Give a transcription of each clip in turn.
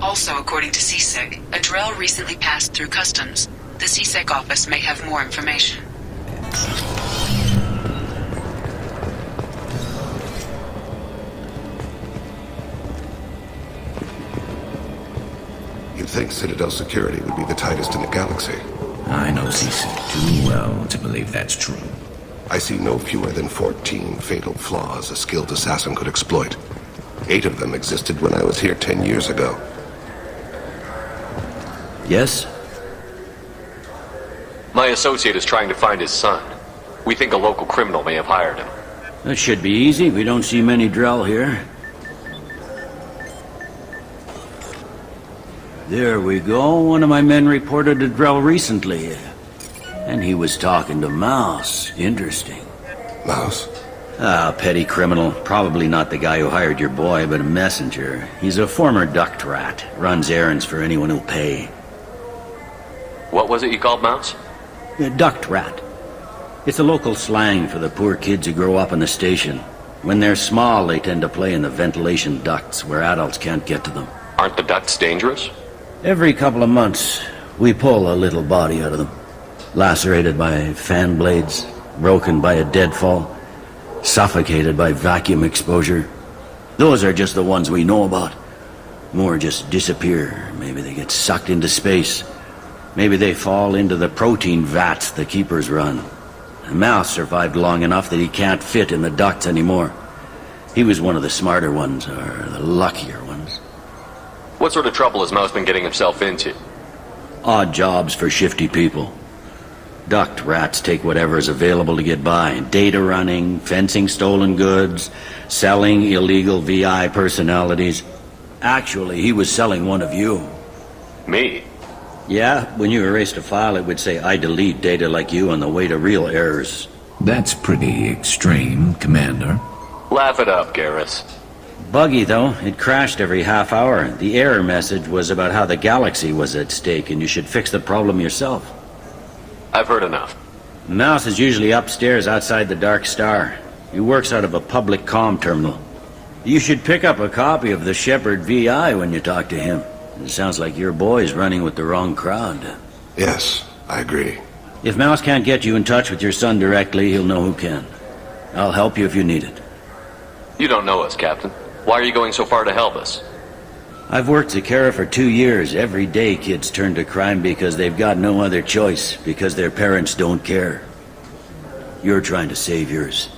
Also, according to CSEC, a drill recently passed through customs. The CSEC office may have more information. You'd think Citadel security would be the tightest in the galaxy. I know CSEC too well to believe that's true. I see no fewer than 14 fatal flaws a skilled assassin could exploit. 8 of them existed when I was here 10 years ago. Yes? My associate is trying to find his son. We think a local criminal may have hired him. That should be easy. We don't see many Drell here. There we go. One of my men reported a Drell recently. And he was talking to Mouse. Interesting. Mouse? Ah, petty criminal. Probably not the guy who hired your boy, but a messenger. He's a former duct rat. Runs errands for anyone who'll pay. What was it you called Mouse? A duct rat. It's a local slang for the poor kids who grow up in the station. When they're small, they tend to play in the ventilation ducts where adults can't get to them. Aren't the ducts dangerous? Every couple of months, we pull a little body out of them. Lacerated by fan blades, broken by a deadfall, suffocated by vacuum exposure. Those are just the ones we know about. More just disappear. Maybe they get sucked into space. Maybe they fall into the protein vats the keepers run. A Mouse survived long enough that he can't fit in the ducts anymore. He was one of the smarter ones, or the luckier ones. What sort of trouble has Mouse been getting himself into? Odd jobs for shifty people. Duct rats take whatever is available to get by. Data running, fencing stolen goods, selling illegal VI personalities. Actually, he was selling one of you. Me? Yeah, when you erased a file, it would say, I delete data like you on the way to real errors. That's pretty extreme, Commander. Laugh it up, Garrus. Buggy, though. It crashed every half hour. The error message was about how the galaxy was at stake, and you should fix the problem yourself. I've heard enough. Mouse is usually upstairs outside the Dark Star. He works out of a public comm terminal. You should pick up a copy of the Shepard VI when you talk to him. It sounds like your boy's running with the wrong crowd. Yes, I agree. If Mouse can't get you in touch with your son directly, he'll know who can. I'll help you if you need it. You don't know us, Captain. Why are you going so far to help us? I've worked Zakera for 2 years. Every day kids turn to crime because they've got no other choice, because their parents don't care. You're trying to save yours.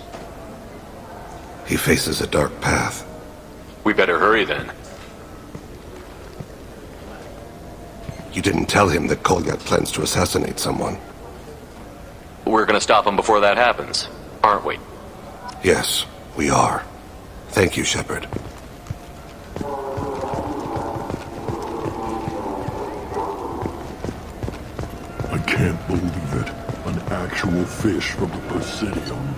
He faces a dark path. We better hurry then. You didn't tell him that Kolyat plans to assassinate someone. We're gonna stop him before that happens, aren't we? Yes, we are. Thank you, Shepard. I can't believe it. An actual fish from the Presidium.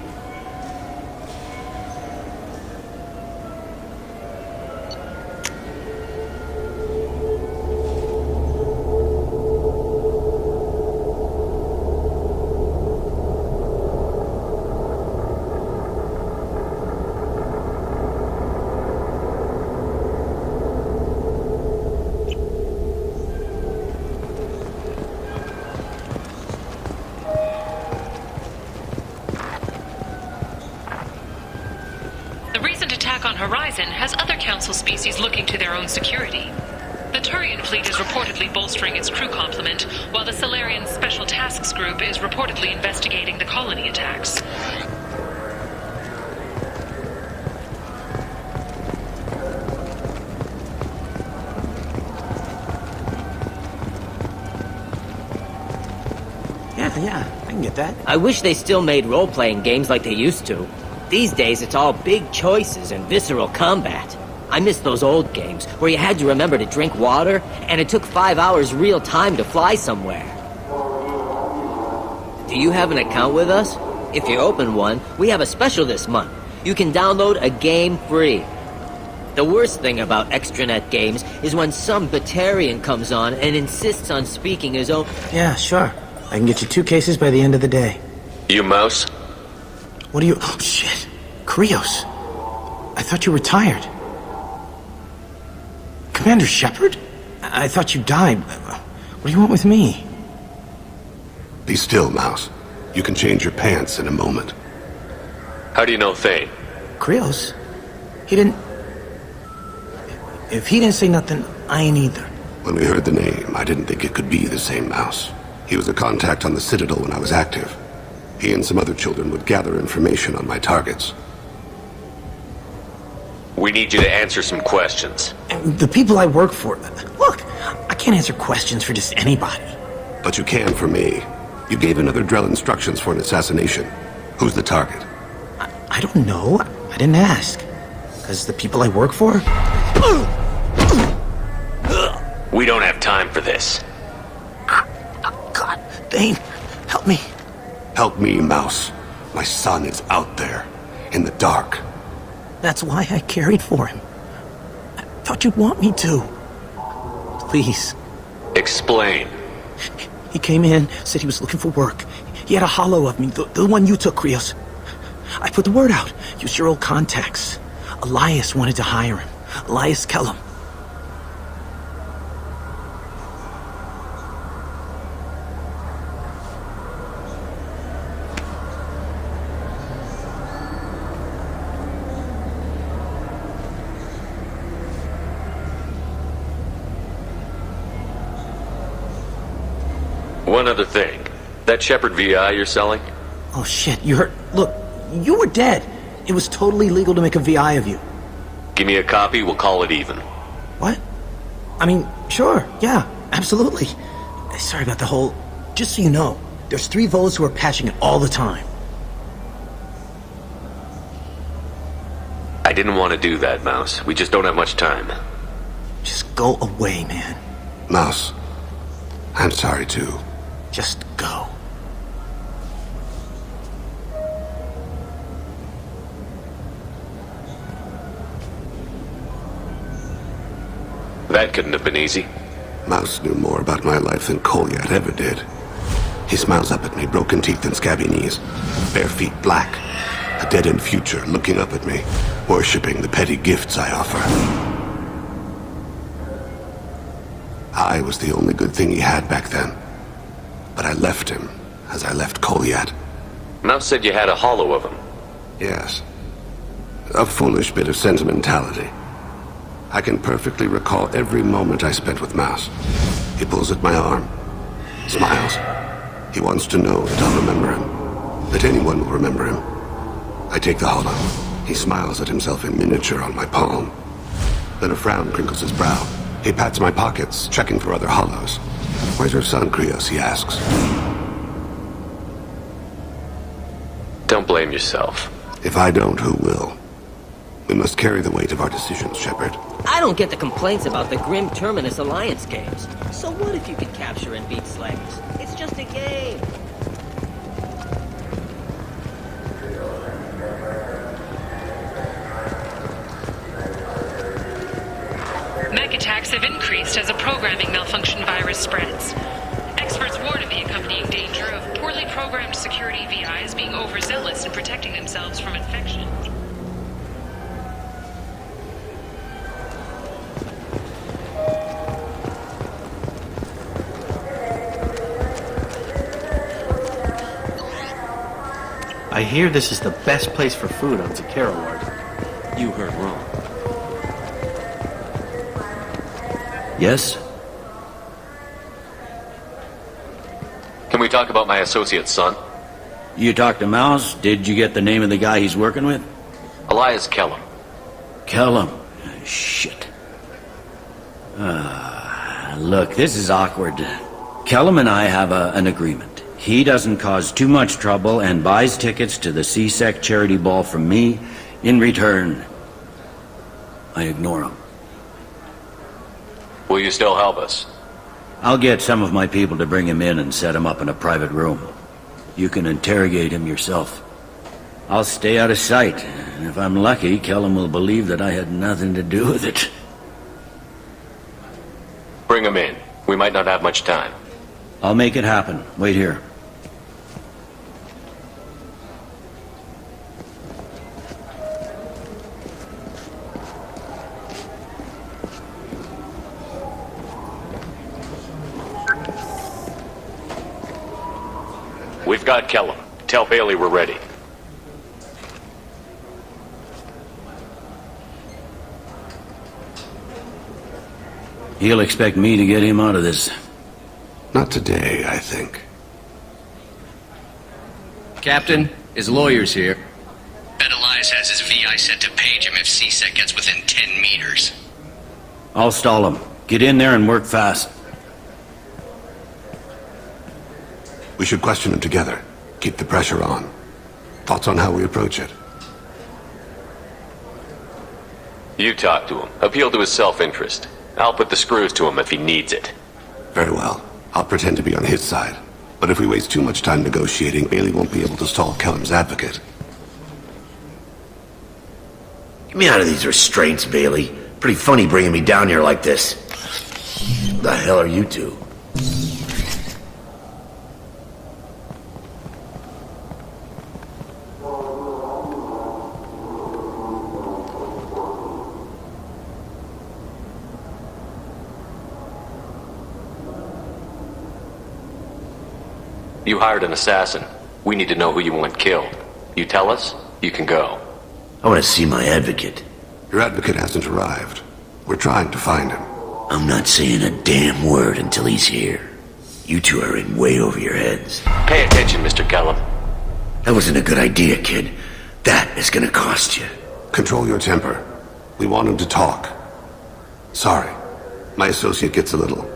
Has other Council species looking to their own security. The Turian fleet is reportedly bolstering its crew complement, while the Solarian Special Tasks Group is reportedly investigating the colony attacks. Yeah, I can get that. I wish they still made role-playing games like they used to. These days, it's all big choices and visceral combat. I miss those old games, where you had to remember to drink water, and it took 5 hours real time to fly somewhere. Do you have an account with us? If you open one, we have a special this month. You can download a game free. The worst thing about extranet games is when some Batarian comes on and insists on speaking his own... Yeah, sure. I can get you 2 cases by the end of the day. You Mouse? What are you... Oh, shit. Krios. I thought you were tired. Commander Shepard? I thought you died. What do you want with me? Be still, Mouse. You can change your pants in a moment. How do you know Thane? Krios? He didn't... If he didn't say nothing, I ain't either. When we heard the name, I didn't think it could be the same Mouse. He was a contact on the Citadel when I was active. He and some other children would gather information on my targets. We need you to answer some questions. And the people I work for... Look, I can't answer questions for just anybody. But you can for me. You gave another Drell instructions for an assassination. Who's the target? I don't know. I didn't ask. Because the people I work for... We don't have time for this. God, Thane, help me. Help me, Mouse. My son is out there, in the dark. That's why I carried for him. I thought you'd want me to. Please. Explain. He came in, said he was looking for work. He had a hollow of me, the one you took, Krios. I put the word out, used your old contacts. Elias wanted to hire him. Elias Kellum. One other thing. That Shepard VI you're selling? Oh shit, you heard... Look, you were dead. It was totally legal to make a VI of you. Give me a copy, we'll call it even. What? I mean, sure, yeah, absolutely. Sorry about the whole... Just so you know, there's 3 Volas who are patching it all the time. I didn't want to do that, Mouse. We just don't have much time. Just go away, man. Mouse, I'm sorry too. Just go. That couldn't have been easy. Mouse knew more about my life than Kolyat ever did. He smiles up at me, broken teeth and scabby knees, bare feet black, a dead-end future looking up at me, worshipping the petty gifts I offer. I was the only good thing he had back then, but I left him as I left Kolyat. Mouse said you had a hollow of him. Yes. A foolish bit of sentimentality. I can perfectly recall every moment I spent with Mouse. He pulls at my arm, smiles. He wants to know that I'll remember him, that anyone will remember him. I take the hollow. He smiles at himself in miniature on my palm. Then a frown crinkles his brow. He pats my pockets, checking for other hollows. Where's your son, Krios, he asks. Don't blame yourself. If I don't, who will? We must carry the weight of our decisions, Shepard. I don't get the complaints about the Grim Terminus Alliance games. So what if you could capture and beat Slayers? It's just a game. Mech attacks have increased as a programming malfunction virus spreads. Experts warn of the accompanying danger of poorly programmed security VIs being overzealous in protecting themselves from infection. I hear this is the best place for food on Zakara Ward. You heard wrong. Yes? Can we talk about my associate's son? You talked to Mouse? Did you get the name of the guy he's working with? Elias Kellum. Kellum. Shit. Look, this is awkward. Kellum and I have an agreement. He doesn't cause too much trouble and buys tickets to the C-Sec charity ball from me. In return, I ignore him. Will you still help us? I'll get some of my people to bring him in and set him up in a private room. You can interrogate him yourself. I'll stay out of sight, and if I'm lucky, Kellum will believe that I had nothing to do with it. Bring him in. We might not have much time. I'll make it happen. Wait here. We've got Kellum. Tell Bailey we're ready. He'll expect me to get him out of this. Not today, I think. Captain, his lawyer's here. Bet Elias has his VI set to page him if CSEC gets within 10 meters. I'll stall him. Get in there and work fast. We should question him together. Keep the pressure on. Thoughts on how we approach it? You talk to him. Appeal to his self-interest. I'll put the screws to him if he needs it. Very well. I'll pretend to be on his side. But if we waste too much time negotiating, Bailey won't be able to stall Kellum's advocate. Get me out of these restraints, Bailey. Pretty funny bringing me down here like this. Who the hell are you two? You hired an assassin. We need to know who you want killed. You tell us, you can go. I want to see my advocate. Your advocate hasn't arrived. We're trying to find him. I'm not saying a damn word until he's here. You two are in way over your heads. Pay attention, Mr. Kellum. That wasn't a good idea, kid. That is gonna cost you. Control your temper. We want him to talk. Sorry. My associate gets a little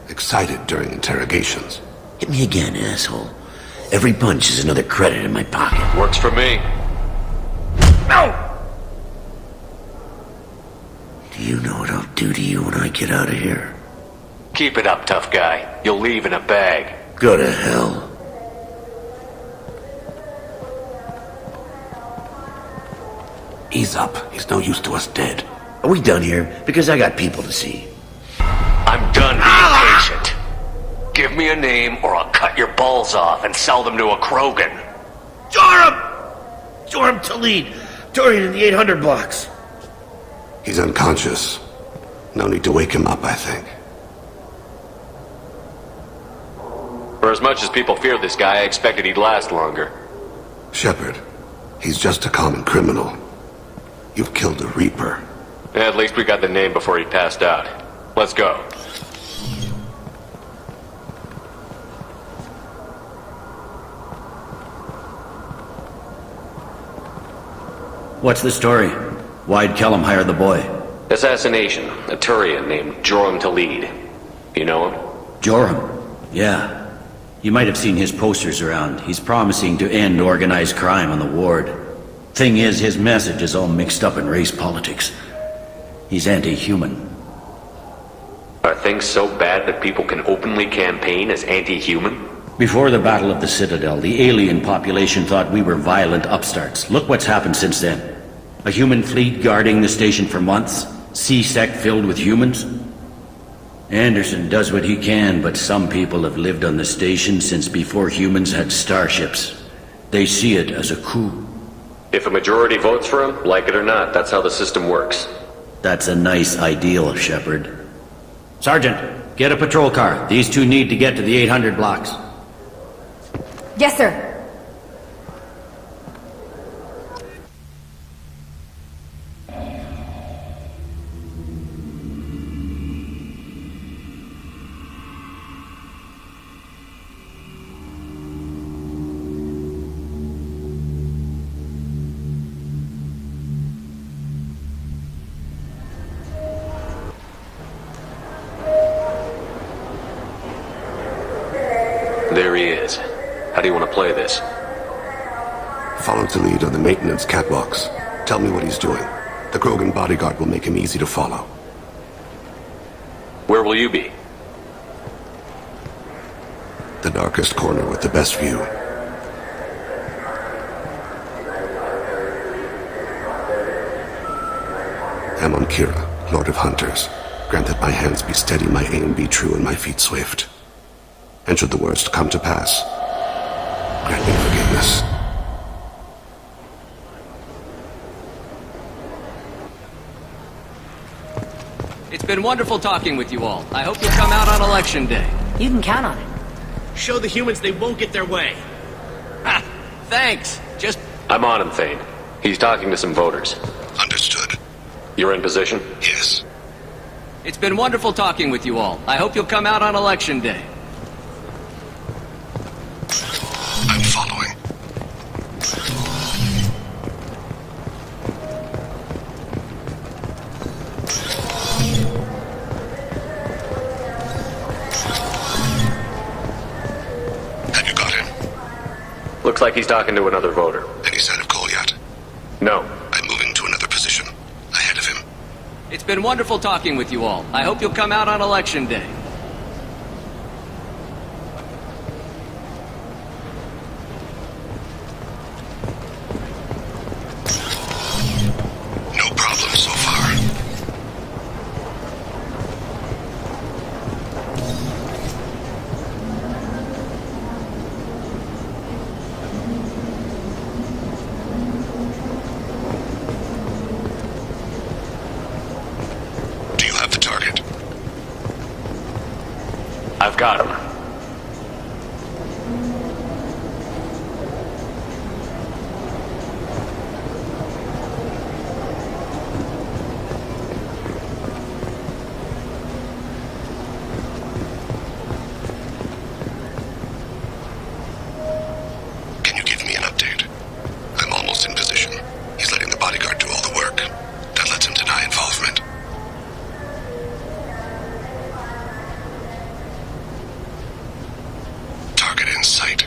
excited during interrogations. Hit me again, asshole. Every punch is another credit in my pocket. Works for me. No! Do you know what I'll do to you when I get out of here? Keep it up, tough guy. You'll leave in a bag. Go to hell. Ease up. He's no use to us dead. Are we done here? Because I got people to see. I'm done being patient. Give me a name or I'll cut your balls off and sell them to a Krogan. Joram Talid! Dorian in the 800 blocks. He's unconscious. No need to wake him up, I think. For as much as people fear this guy, I expected he'd last longer. Shepard. He's just a common criminal. You've killed a Reaper. At least we got the name before he passed out. Let's go. What's the story? Why'd Kellum hire the boy? Assassination. A Turian named Joram Talid. You know him? Joram? Yeah. You might have seen his posters around. He's promising to end organized crime on the ward. Thing is, his message is all mixed up in race politics. He's anti-human. Are things so bad that people can openly campaign as anti-human? Before the Battle of the Citadel, the alien population thought we were violent upstarts. Look what's happened since then. A human fleet guarding the station for months. CSEC filled with humans. Anderson does what he can, but some people have lived on the station since before humans had starships. They see it as a coup. If a majority votes for him, like it or not, that's how the system works. That's a nice ideal, Shepard. Sergeant, get a patrol car. These two need to get to the 800 blocks. Yes, sir. There he is. How do you want to play this? Follow the lead on the maintenance catwalks. Tell me what he's doing. The Krogan bodyguard will make him easy to follow. Where will you be? The darkest corner with the best view. Amon Kira, Lord of Hunters. Grant that my hands be steady, my aim be true, and my feet swift. And should the worst come to pass, grant me forgiveness. It's been wonderful talking with you all. I hope you'll come out on election day. You can count on it. Show the humans they won't get their way. thanks. Just... I'm on him, Thane. He's talking to some voters. Understood. You're in position? Yes. It's been wonderful talking with you all. I hope you'll come out on Election Day. I'm following. Have you got him? Looks like he's talking to another voter. Any sign of Cole yet? No. I'm moving to another position. Ahead of him. It's been wonderful talking with you all. I hope you'll come out on Election Day. No problem so far. Do you have the target? I've got him. Can you give me an update? I'm almost in position. He's letting the bodyguard do all the work. That lets him deny involvement. Target in sight.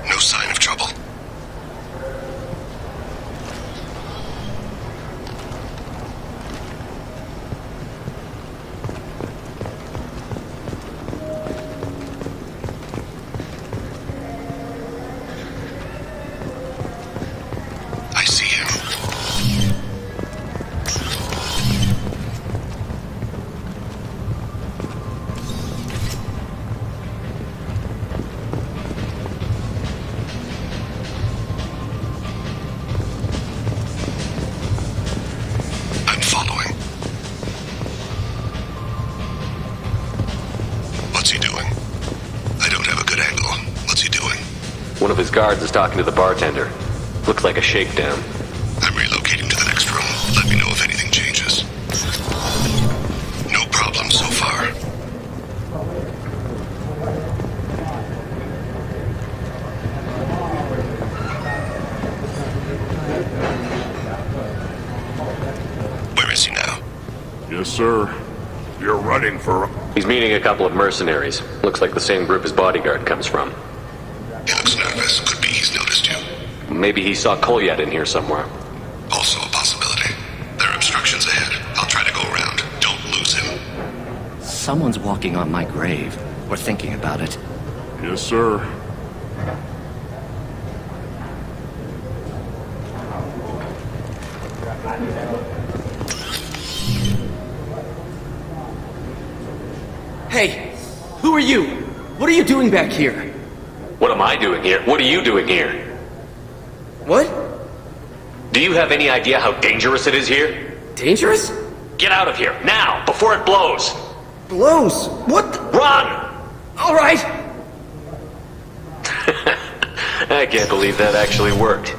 No sign of trouble. I see him. I'm following. What's he doing? I don't have a good angle. What's he doing? One of his guards is talking to the bartender. Looks like a shakedown. I'm relocating to the next room. Let me know if anything changes. No problem so far. Where is he now? Yes, sir. You're running for... He's meeting a couple of mercenaries. Looks like the same group his bodyguard comes from. He looks nervous. Could be he's noticed you. Maybe he saw Kolyat in here somewhere. Also a possibility. There are obstructions ahead. I'll try to go around. Don't lose him. Someone's walking on my grave. Or thinking about it. Yes, sir. Hey, who are you? What are you doing back here? What am I doing here? What are you doing here? What? Do you have any idea how dangerous it is here? Dangerous? Get out of here, now, before it blows! Blows? What the... Run! All right. I can't believe that actually worked.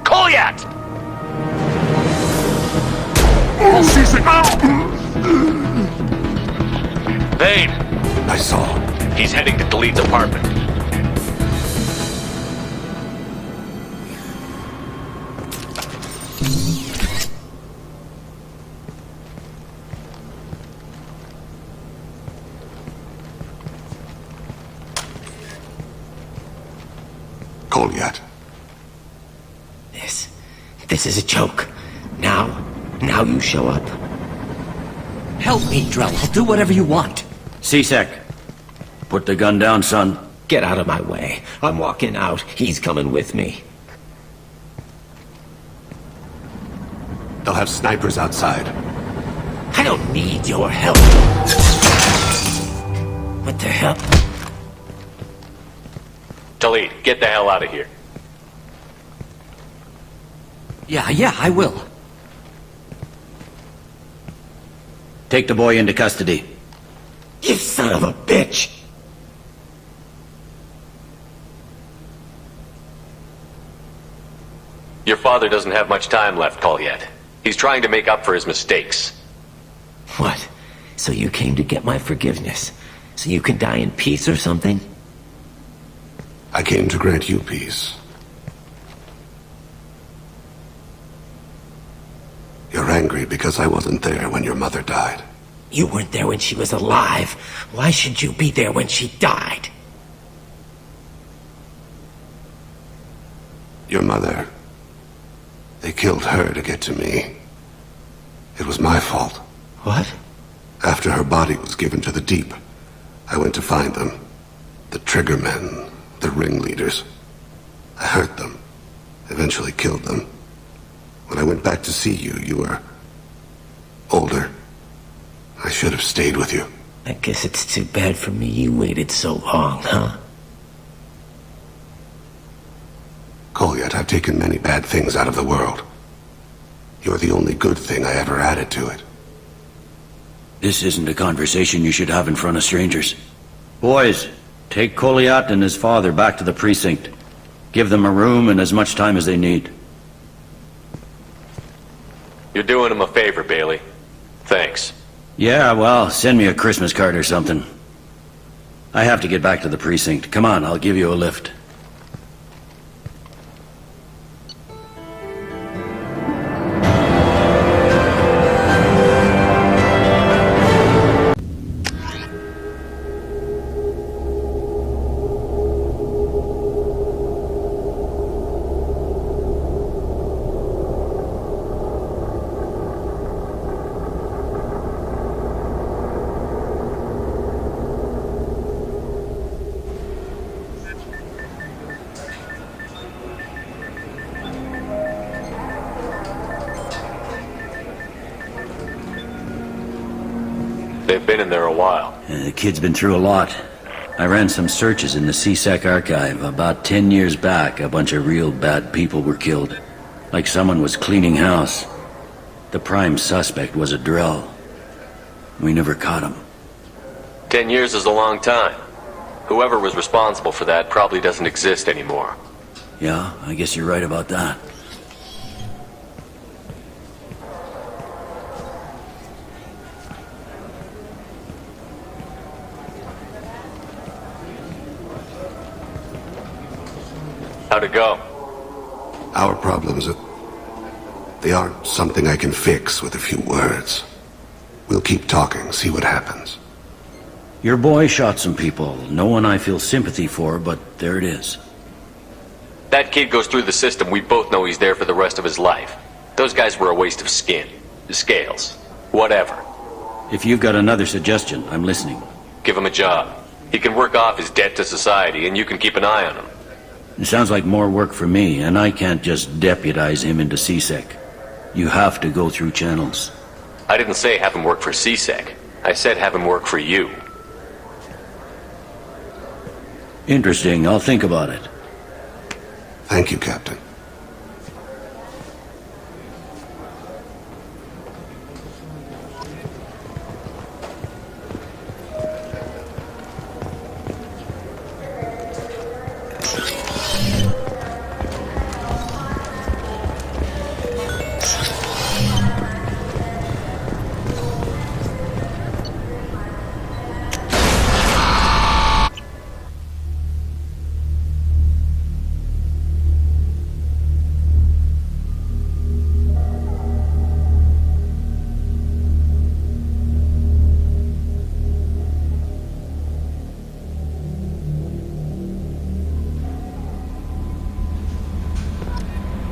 Kolyat! Vane! I saw. He's heading to Delete's apartment. Kolyat. This is a joke. Now you show up. Help me, Drell. I'll do whatever you want. C-Sec, put the gun down, son. Get out of my way. I'm walking out. He's coming with me. They'll have snipers outside. I don't need your help. What the hell? Talid, get the hell out of here. Yeah, I will. Take the boy into custody. You son of a bitch! Your father doesn't have much time left, Colyat. He's trying to make up for his mistakes. What? So you came to get my forgiveness? So you can die in peace or something? I came to grant you peace. You're angry because I wasn't there when your mother died. You weren't there when she was alive. Why should you be there when she died? Your mother... They killed her to get to me. It was my fault. What? After her body was given to the deep, I went to find them. The triggermen, the ringleaders. I hurt them, eventually killed them. When I went back to see you, you were... older. I should have stayed with you. I guess it's too bad for me you waited so long, huh? Colyat, I've taken many bad things out of the world. You're the only good thing I ever added to it. This isn't a conversation you should have in front of strangers. Boys, take Colyat and his father back to the precinct. Give them a room and as much time as they need. You're doing him a favor, Bailey. Thanks. Yeah, well, send me a Christmas card or something. I have to get back to the precinct. Come on, I'll give you a lift. They've been in there a while. The kid's been through a lot. I ran some searches in the C-Sec archive. About 10 years back, a bunch of real bad people were killed. Like someone was cleaning house. The prime suspect was a Drell. We never caught him. 10 years is a long time. Whoever was responsible for that probably doesn't exist anymore. Yeah, I guess you're right about that. How'd it go? Our problems they aren't something I can fix with a few words. We'll keep talking, see what happens. Your boy shot some people. No one I feel sympathy for, but there it is. That kid goes through the system, we both know he's there for the rest of his life. Those guys were a waste of skin. Scales. Whatever. If you've got another suggestion, I'm listening. Give him a job. He can work off his debt to society, and you can keep an eye on him. It sounds like more work for me, and I can't just deputize him into C-Sec. You have to go through channels. I didn't say have him work for C-Sec. I said have him work for you. Interesting. I'll think about it. Thank you, Captain.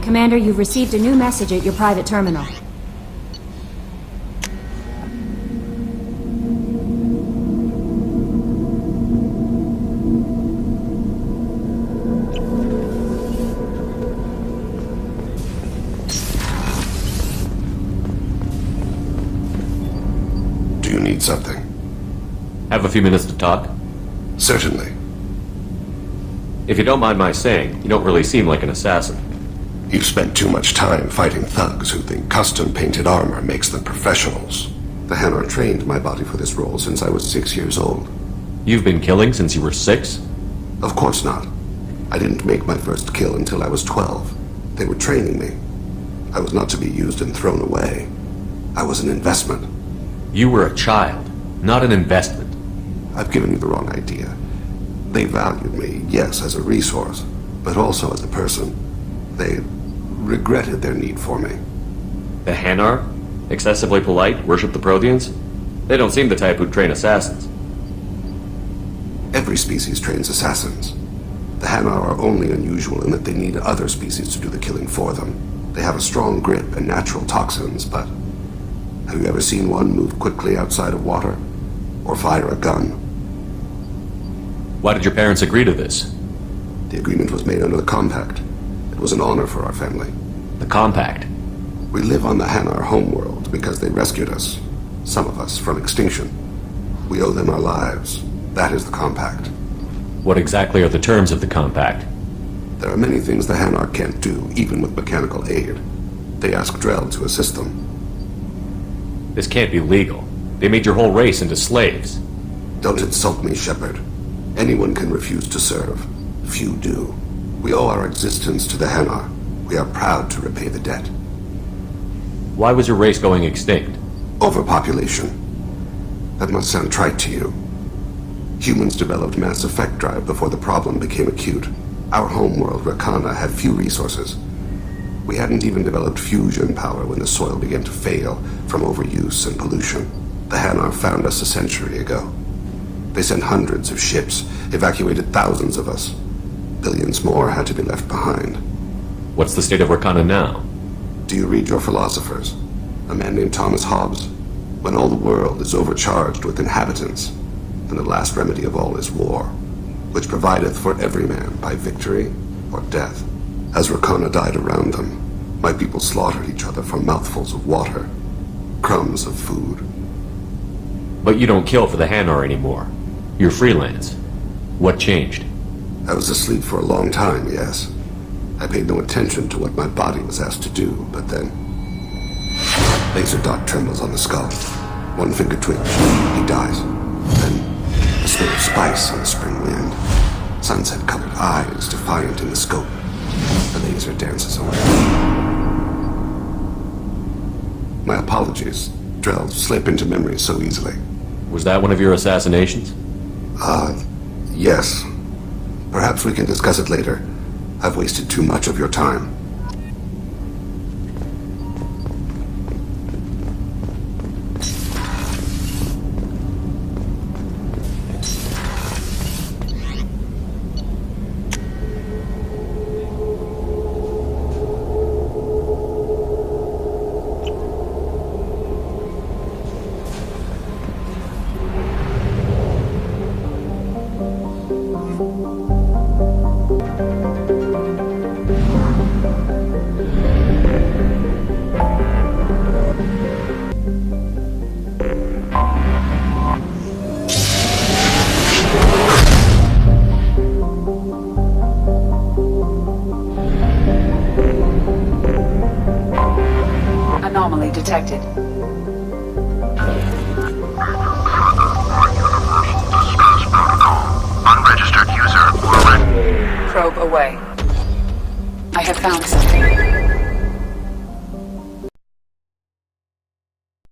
Commander, you've received a new message at your private terminal. need something. Have a few minutes to talk? Certainly. If you don't mind my saying, you don't really seem like an assassin. You've spent too much time fighting thugs who think custom-painted armor makes them professionals. The Hanar trained my body for this role since I was 6 years old. You've been killing since you were 6? Of course not. I didn't make my first kill until I was 12. They were training me. I was not to be used and thrown away. I was an investment. You were a child, not an investment. I've given you the wrong idea. They valued me, yes, as a resource, but also as a person. They regretted their need for me. The Hanar? Excessively polite, worship the Protheans? They don't seem the type who'd train assassins. Every species trains assassins. The Hanar are only unusual in that they need other species to do the killing for them. They have a strong grip and natural toxins, but have you ever seen one move quickly outside of water? Or fire a gun? Why did your parents agree to this? The agreement was made under the Compact. It was an honor for our family. The Compact? We live on the Hanar homeworld because they rescued us, some of us, from extinction. We owe them our lives. That is the Compact. What exactly are the terms of the Compact? There are many things the Hanar can't do, even with mechanical aid. They ask Drell to assist them. This can't be legal. They made your whole race into slaves. Don't insult me, Shepard. Anyone can refuse to serve. Few do. We owe our existence to the Hanar. We are proud to repay the debt. Why was your race going extinct? Overpopulation. That must sound trite to you. Humans developed mass effect drive before the problem became acute. Our homeworld, Rakana, had few resources. We hadn't even developed fusion power when the soil began to fail from overuse and pollution. The Hanar found us a century ago. They sent hundreds of ships, evacuated thousands of us. Billions more had to be left behind. What's the state of Rakana now? Do you read your philosophers? A man named Thomas Hobbes? When all the world is overcharged with inhabitants, and the last remedy of all is war, which provideth for every man by victory or death. As Rakana died around them, my people slaughtered each other for mouthfuls of water, crumbs of food. But you don't kill for the Hanar anymore. You're freelance. What changed? I was asleep for a long time, yes. I paid no attention to what my body was asked to do, but then... Laser dot trembles on the skull. One finger twitch. He dies. Then a smell of spice on the spring wind. Sunset-colored eyes defiant in the scope. The laser dances away. My apologies. Drell slip into memory so easily. Was that one of your assassinations? Yes. Perhaps we can discuss it later. I've wasted too much of your time. Anomaly detected. Unregistered user already. Probe away. I have found something.